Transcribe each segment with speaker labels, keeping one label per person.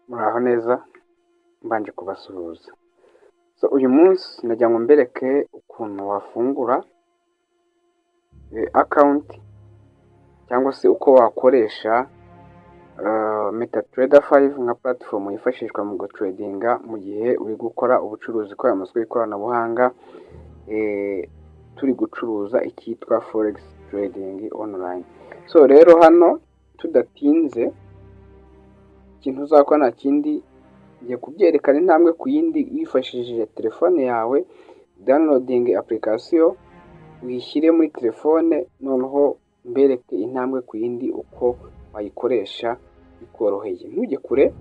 Speaker 1: Muraho neza mbanje kubasuhuza. Uyu munsi nagira ngo mbereke ukuntu wafungura account cyangwa se uko wakoresha MetaTrader 5 nka platform yifashishwa mu gutradinga mu gihe uri gukora ubucuruzi ko amasoko y'ikoranabuhanga turi gucuruza icyitwa forex trading online. Rero hano tudatinze ikintu uzakora nta kindi ngiye kubyerekana intambwe ku yindi wifashishije telefone yawe. Downloading application uyishyire muri telefone, noneho mbereke intambwe ku yindi uko wayikoresha bikoroheye. Ntujye kure,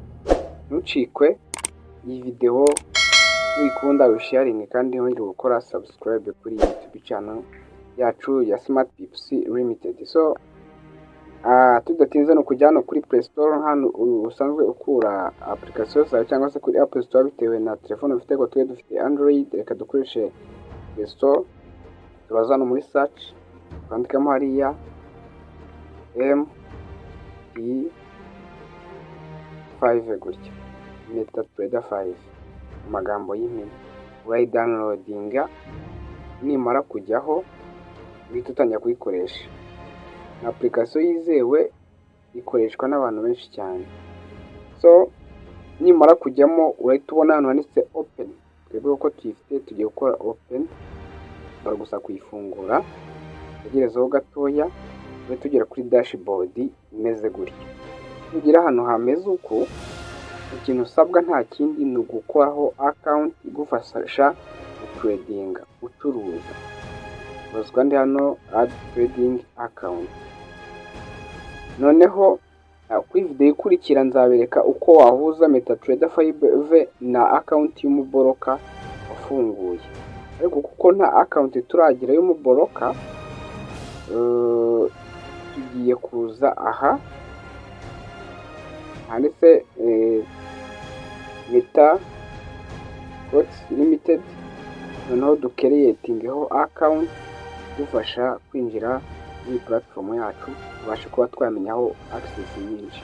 Speaker 1: ntucikwe iyi video, uyikunda usharinge kandi wongere gukora subscribe kuri YouTube channel yacu ya Smart Pips Limited. Tudatinze no kujya hano kuri Play Store, hano usanzwe ukura application zawe cyangwa se kuri Apple Store bitewe na telefone ufite. Ngo twe dufite Android, reka dukoreshe Play Store. Turaza hano muri search, twandikamo hariya MT5 gutya, MetaTrader 5 amagambo y'impine. Urayidownloadinga, nimara kujyaho uhita utangira kuyikoresha. Ni application yizewe, ikoreshwa n'abantu benshi cyane. Nimara kujyamo urahita ubona hano handitse open. Twebwe uko tuyifite tugiye gukora open, bari gusa kuyifungura. Tegerezaho gatoya, tujye tugera kuri dashboard imeze gutya. Tugira hano hameze uko, ikintu usabwa nta kindi ni ugukoraho account igufasha gutradinga, ucuruza. Bazwa ndi hano add trading account. Noneho kuri video ikurikira nzabereka uko wahuza MetaTrader 5 na account y'umuboroka wafunguye. Ariko kuko nta account turagira y'umuboroka, tugiye kuza aha handitse Meta Limited, noneho ducreatingeho account dufasha kwinjira muri platform yacu, tubashe kuba twamenyaho access nyinshi.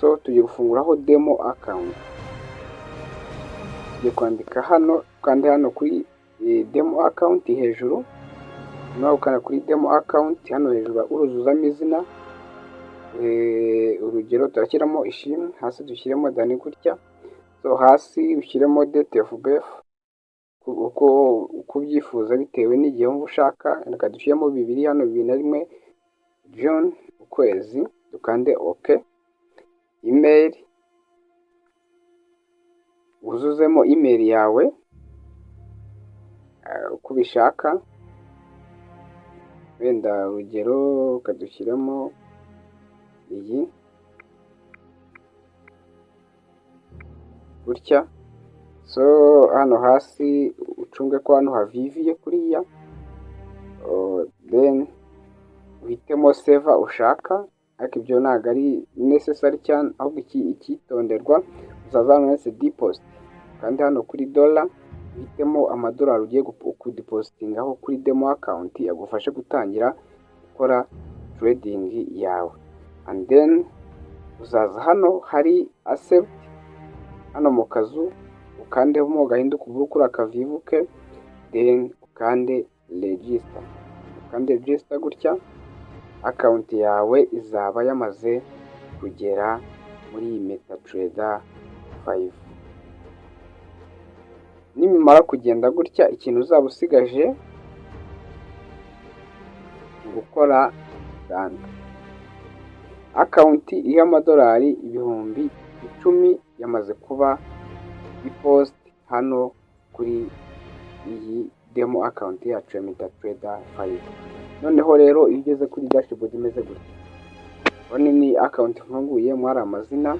Speaker 1: Tugiye gufunguraho demo account. Tugiye kwandika hano, kandi hano kuri demo account hejuru, naho ukana kuri demo account hano hejuru uruzuzamo izina. Urugero turashyiramo ishimwe, hasi dushyiremo dani gutya. Hasi ushyiremo date of birth uko ubyifuza bitewe n'igihe wumva ushaka. Reka dushyiremo 2 hano 2001 June ukwezi, dukande OK. Email, uzuzemo email yawe uko ubishaka. Wenda urugero ukadushyiramo iyi gutya. Hano hasi ucunge ko hano haviviye kuriya, then uhitemo server ushaka. Ariko ibyo ntabwo ari necessary cyane, ahubwo icyitonderwa uzaza hano handitse deposit, kandi hano kuri dollar uhitemo amadolari ugiye kudepositingaho kuri demo account yagufashe gutangira gukora trading yawe. And then uzaza hano hari accept, hano mu kazu ukandemo gahinduka ubururu kuri akavivuke, then ukande register. Ukande register gutya, account yawe izaba yamaze kugera muri MetaTrader 5. Nimara kugenda gutya, ikintu uzaba usigaje gukora done. Account iriho amadolari 10,000 yamaze kuba deposit hano kuri iyi demo account yacu ya MetaTrader 5. Noneho rero iyo ugeze kuri dashboard imeze gutya, urabona ni account mfunguye, mwari amazina.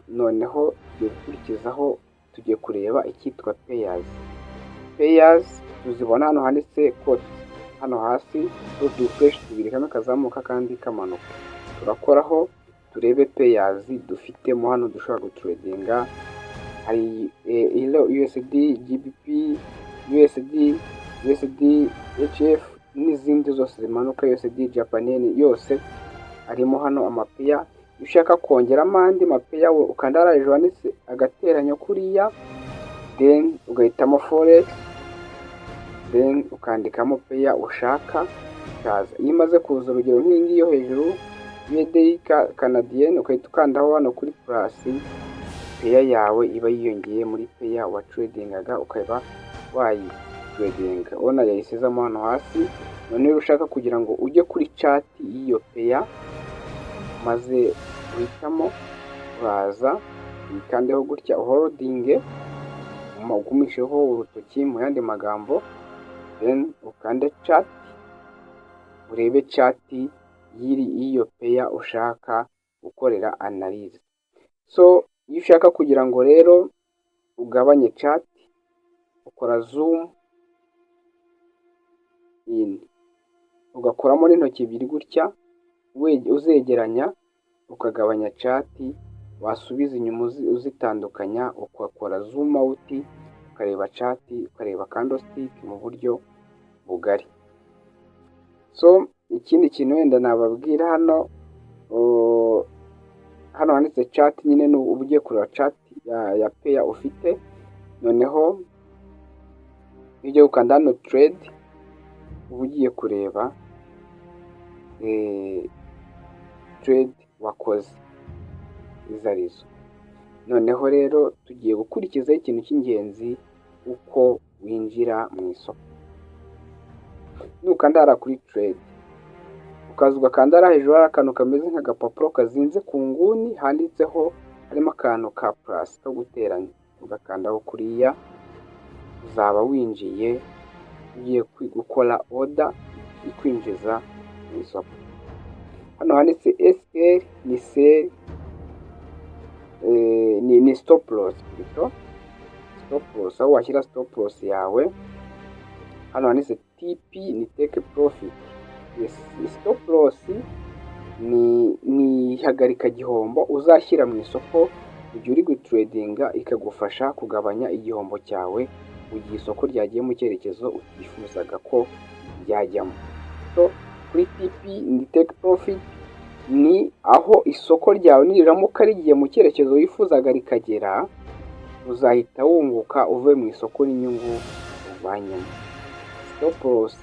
Speaker 1: Noneho tugiye gukurikizaho, tugiye kureba icyitwa payers. Tuzibona hano handitse code hano hasi, udufresh 2 kamwe kazamuka kandi kamanuka. Turakoraho turebe payers dufitemo hano dushobora gutradinga. Hari USD, GBP, USD, HF n'izindi zose zimanuka. USD Japan Yen yose arimo hano amapeya iyo ushaka kongeramo andi mapeya ukanda hariya hejuru handitse agateranyo kuriya, then ugahitamo forex, then ukandikamo peya ushaka ikaza. Iyo imaze kuza urugero nk'iyi ngiyi yo hejuru USD Canadienne, ugahita ukandaho hano kuri plus, peya yawe iba yiyongeye muri peya wa tradingaga, ukaba wayitradinga. Ubona yayisizemo hano hasi. None rero ushaka kugira ngo ujye kuri chat y'iyo peya, maze uhitamo uraza uyikandeho gutya holding, ugumisheho urutoki mu yandi magambo, then ukande chat, urebe chat y'iyo peya ushaka gukorera analyze. So iyo ushaka kugira ngo rero ugabanye chat, ukora zoom in, ugakuramo n'intoki ebyiri gutya uzegeranya, ukagabanya chat, wasubiza inyuma uzitandukanya, ugakora zoom out, ukareba chat, ukareba candlestick mu buryo bugari. So ikindi kintu wenda nababwira hano, hano handitse chat nyine ni ugiye kureba chat ya peya ufite. Noneho iyo ukanda hano trade, uba ugiye kureba trade wakoze izo arizo. Noneho rero tugiye gukurikizaho ikintu cy'ingenzi, uko winjira mu isoko. Nukanda hariya kuri trade, ukaza ugakanda hariya hejuru hari akantu kameze nk'agapapuro kazinze ku nguni, handitseho harimo akantu ka plus ko guteranya, ugakandaho kuriya, uzaba winjiye ugiye gukora order ikwinjiza mu isoko. Hano handitse SL ni sell, ni stop loss, stop loss, aho washyira stop loss yawe. Hano handitse TP ni take profit. Stop loss ni hagarika gihombo uzashyira mu isoko igihe uri gutradinga, ikagufasha kugabanya igihombo cyawe mu gihe isoko ryagiye mu cyerekezo utifuzaga ko ryajyamo. So kuri TP ni take profit, ni aho isoko ryawe niriramuka rigiye mu cyerekezo wifuzaga rikagera, uzahita wunguka uve mu isoko n'inyungu uvanyemo. Stop loss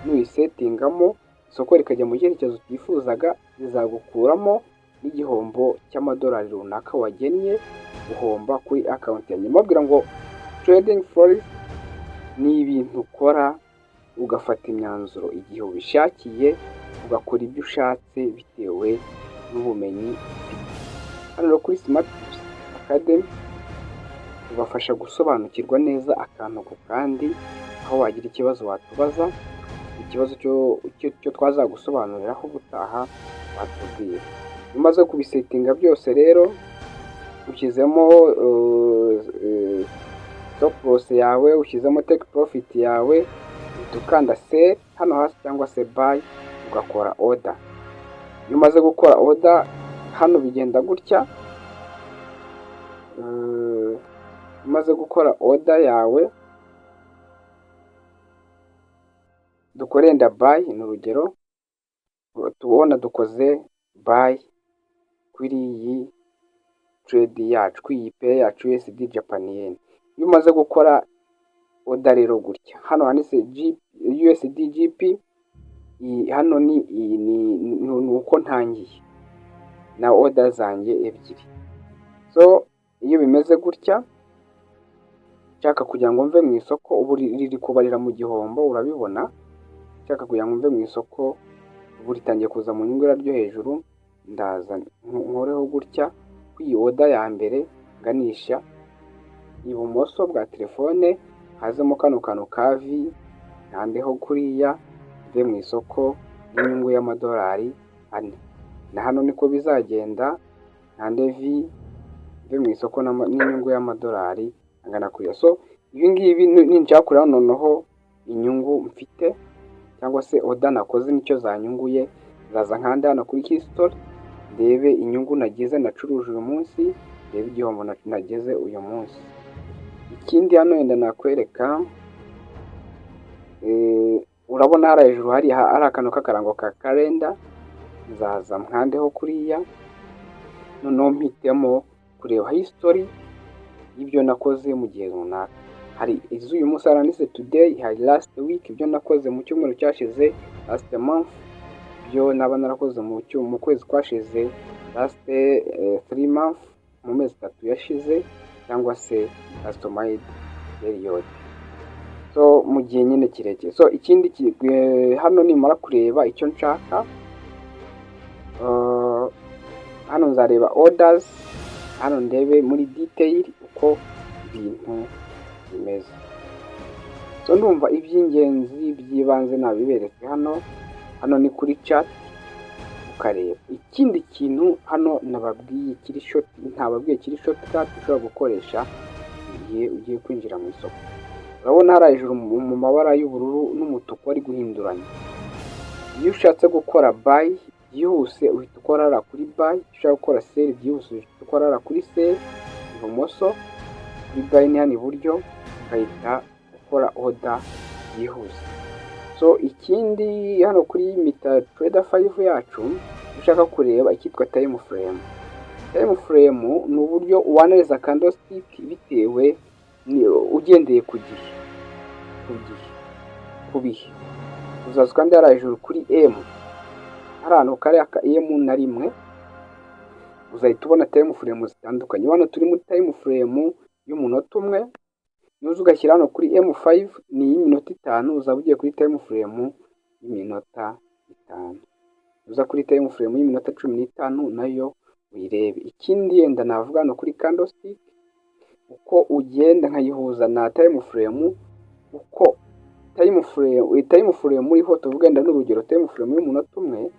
Speaker 1: nuyisetingamo, isoko rikajya mu cyerekezo utifuzaga, rizagukuramo n'igihombo cy'amadolari runaka wagennye guhomba kuri account yanjye. Mbabwira ngo trading forex ni ibintu ukora ugafata imyanzuro igihe ubishakiye, ugakora ibyo ushatse bitewe n'ubumenyi ufite. Hano rero kuri Smart Tips Academy tubafasha gusobanukirwa neza akantu ku kandi, aho wagira ikibazo watubaza, ikibazo cyo twazagusobanuriraho ubutaha watubwira. Umaze kubisetinga byose rero, ushyizemo stop loss yawe, ushyizemo take profit yawe, ukanda sell hano hasi cyangwa se buy, ugakora order. Iyo umaze gukora order hano bigenda gutya, umaze gukora order yawe, dukorenda buy ni urugero, tubona dukoze buy kuri iyi trade yacu, kuri iyi pair yacu USD Japan Yen. Iyo umaze gukora order rero gutya, hano handitse USD GP, hano ni uko ntangiye na order zanjye ebyiri. So iyo bimeze gutya, nshaka kugira ngo mve mu isoko, ubu riri kubarira mu gihombo, urabibona. Nshaka kugira ngo mve mu isoko, ubu ritangiye kuza mu nyungu ryo hejuru, ndaza nkoreho gutya kuri order ya mbere, nganisha ibumoso bwa telefone, hazemo kano kantu ka V, nandeho kuriya, mve mu isoko n'inyungu y'amadolari 4. Na hano niko bizagenda, nande V, mve mu isoko n'inyungu y'amadolari angana kuriya. So ibi ngibi ninjya kureba noneho inyungu mfite cyangwa se order nakoze nicyo zanyunguye, zaza nkanda hano kuri history, ndebe inyungu nagize nacuruje uyu munsi, ndebe igihombo nageze uyu munsi. Ikindi hano wenda nakwereka, urabona hara hejuru hari akantu k'akarango ka calendar, nzaza mkandeho kuriya, noneho mpitemo kureba history y'ibyo nakoze mu gihe runaka. Hari iz'uyu munsi handitse today, hari last week ibyo nakoze mu cyumweru cyashize, last month ibyo naba narakoze mu kwezi kwashize, last 3 months mu mezi 3 yashize, cyangwa se customized period, so mu gihe nyine kirekire. So ikindi hano nimara kureba icyo nshaka, hano nzareba orders, hano ndebe muri detail uko ibintu bimeze. So ndumva iby'ingenzi by'ibanze nabiberetse hano ni kuri chat ukareba. Ikindi kintu hano nababwiye kiri shortcut ushobora gukoresha igihe ugiye kwinjira mu isoko. Urabona hari hejuru mu mabara y'ubururu n'umutuku ari guhinduranya. Iyo ushatse gukora buy byihuse uhita ukorera kuri buy, ushaka gukora sell byihuse uhita ukorera kuri sell ibumoso, kuri buy ni hano iburyo ukahita ukora order byihuse. So ikindi hano kuri MetaTrader 5 yacu ushaka kureba icyitwa time frame. Time frame ni uburyo wanariza candlestick bitewe ugendeye ku bihe. Uzaza kandi hari hejuru kuri M, hari ahantu kari aka M na rimwe, uzahita ubona time frame zitandukanye. Hano turi muri time frame y'umunota umwe, nuza ugashyira hano kuri M5 ni y'iminota 5, uzaba ugiye kuri time frame y'iminota 5. Uza kuri time frame y'iminota 15 nayo uyirebe. Ikindi yenda navuga hano kuri candlestick uko ugenda nkayihuza na time frame, uko time frame uriho tuvuga nda n'urugero time frame y'umunota umwe,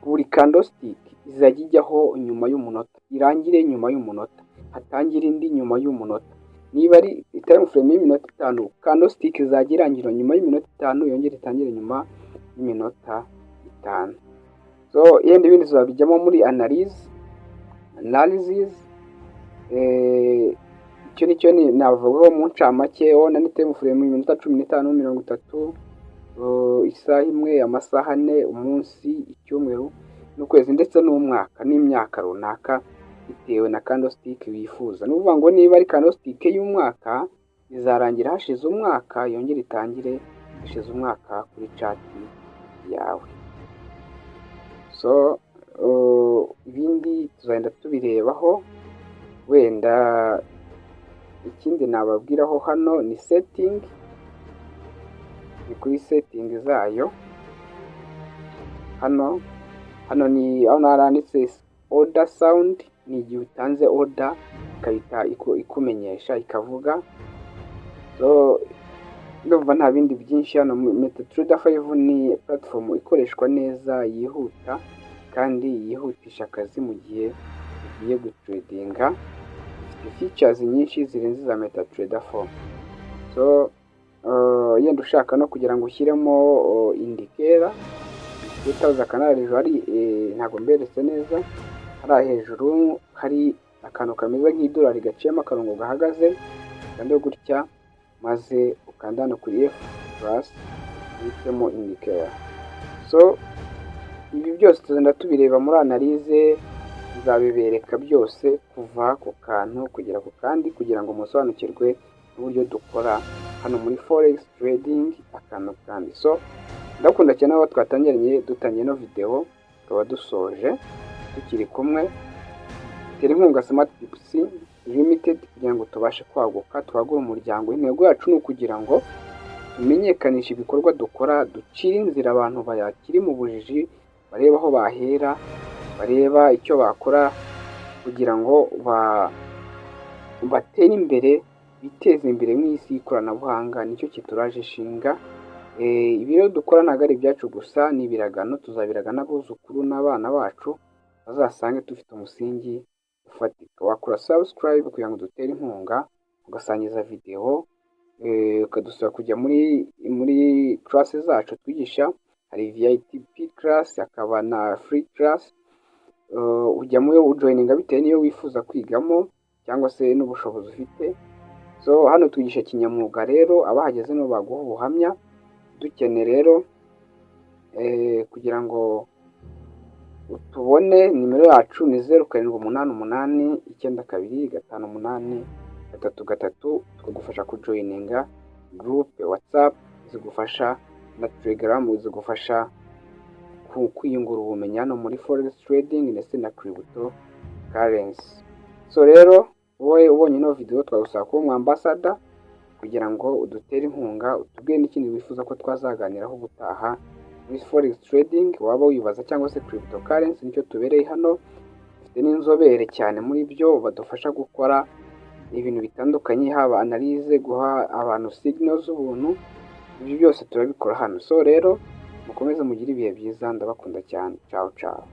Speaker 1: buri candlestick izajya ijyaho nyuma y'umunota, irangire nyuma y'umunota, hatangire indi nyuma y'umunota. Niba ari time frame y'iminota 5, candlestick izajya irangira nyuma y'iminota 5, yongera itangire nyuma y'iminota 5. So yenda ibindi tuzabijyamo muri analysis. Icyo nicyo navuga mu ncamake. Ona ni time frame y'iminota 15, 30, isaha imwe, amasaha 4, umunsi, icyumweru n'ukwezi ndetse n'umwaka n'imyaka runaka bitewe na candlestick wifuza. Nuvuga ngo niba ari candlestick y'umwaka izarangira hashize umwaka, yongera itangire hashize umwaka kuri chart yawe. So ibindi tuzagenda tubirebaho. Wenda ikindi nababwiraho hano ni setting, ni kuri setting zayo. Hano ni aho naranditse order sound, ni igihe utanze order ikahita ikumenyesha ikavuga. So ndumva nta bindi byinshi hano. MetaTrader 5 ni platform ikoreshwa neza, yihuta kandi yihutisha akazi mu gihe ugiye gutradinga. Ifite features nyinshi zirenze za MetaTrader 4. So yenda ushaka no kugira ngo ushyiremo indicator utaza kanari hejuru hari ntago mberetse neza, hari hejuru hari akantu kameze nk'idolari gaciyemo akarongo gahagaze, kandi gutya maze ukanda hano kuri F+ uhitemo indicator. So ibi byose tuzenda tubireba muri analyse, nzabibereka byose kuva ku kantu kugera ku kandi kugira ngo musobanukirwe n'uburyo dukora hano muri forex trading akantu kandi. So ndakunda cyane aho dutangiye no video tukaba dusoje tukiri kumwe. Tera inkunga Smart Tips Limited kugira ngo tubashe kwaguka, twagura umuryango. Intego yacu ni ukugira ngo tumenyekanishe ibikorwa dukora, ducire inzira abantu bayakiri mu bujiji, bareba aho bahera, bareba icyo bakora kugira ngo batere imbere, biteze imbere mu isi y'ikoranabuhanga. Nicyo kituraje ishinga. Ibi rero dukora ntabwo ari ibyacu gusa, ni ibiragano, tuzabiragana abuzukuru n'abana bacu bazasange dufite umusingi ufatika. Wakora subscribe kugira ngo dutere inkunga, ugasangiza video, ukadusaba kujya muri classes zacu twigisha. Hari VIP class, akaba na free class. Ujyamo ujoininga bitewe niyo wifuza kwigamo cyangwa se n'ubushobozi ufite. So hano twigisha kinyamwuga rero, abahageze no baguha ubuhamya. Dukene rero kugira ngo tubone nimero yacu ni 0788925833, tukagufasha kujoyininga groupe WhatsApp zigufasha na Telegram zigufasha kwiyungura ubumenyi hano muri forex trading ndetse na cryptocurrency. So rero wowe ubonye ino video twagusaba kuba umwambassador kugira ngo udutere inkunga, utubwire n'ikindi wifuza ko twazaganiraho gutaha muri forex trading, waba wibaza cyangwa se cryptocurrency, nicyo tubereye hano. Dufite n'inzobere cyane muri byo badufasha gukora ibintu bitandukanye, haba analyse, guha abantu signals z'ubuntu, ibyo byose turabikora hano. So rero mukomeze mugire ibihe byiza, ndabakunda cyane. Ciao ciao.